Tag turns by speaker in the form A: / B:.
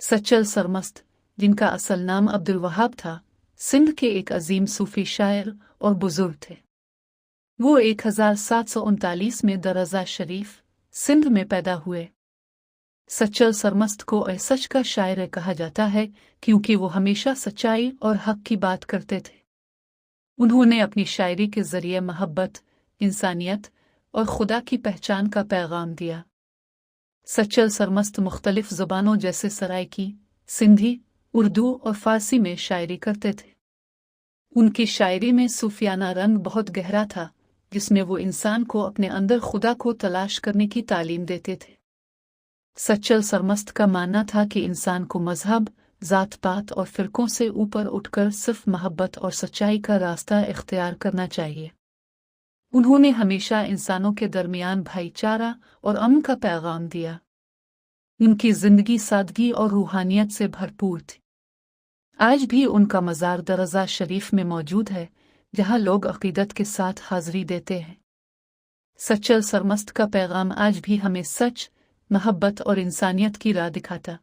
A: सच्चल सरमस्त, जिनका असल नाम अब्दुल वहाब था, सिंध के एक अजीम सूफी शायर और बुजुर्ग थे। वो 1739 में दरअज़ा शरीफ, सिंध में पैदा हुए। सच्चल सरमस्त को सच का शायर कहा जाता है क्योंकि वो हमेशा सच्चाई और हक की बात करते थे। उन्होंने अपनी शायरी के ज़रिए मोहब्बत, इंसानियत और खुदा की पहचान का पैगाम दिया। सच्चल सरमस्त मुख्तलिफ ज़ुबानों जैसे सराइकी, सिंधी, उर्दू और फ़ारसी में शायरी करते थे। उनकी शायरी में सूफियाना रंग बहुत गहरा था, जिसमें वो इंसान को अपने अंदर खुदा को तलाश करने की तालीम देते थे। सच्चल सरमस्त का मानना था कि इंसान को मजहब, ज़ात पात और फ़िरक़ों से ऊपर उठकर सिर्फ मोहब्बत और सच्चाई का रास्ता इख्तियार करना चाहिए। उन्होंने हमेशा इंसानों के दरमियान भाईचारा और अमन का पैगाम दिया। उनकी ज़िंदगी सादगी और रूहानियत से भरपूर थी। आज भी उनका मज़ार दरअज़ा शरीफ में मौजूद है, जहाँ लोग अक़ीदत के साथ हाज़री देते हैं। सच्चल सरमस्त का पैगाम आज भी हमें सच, मोहब्बत और इंसानियत की राह दिखाता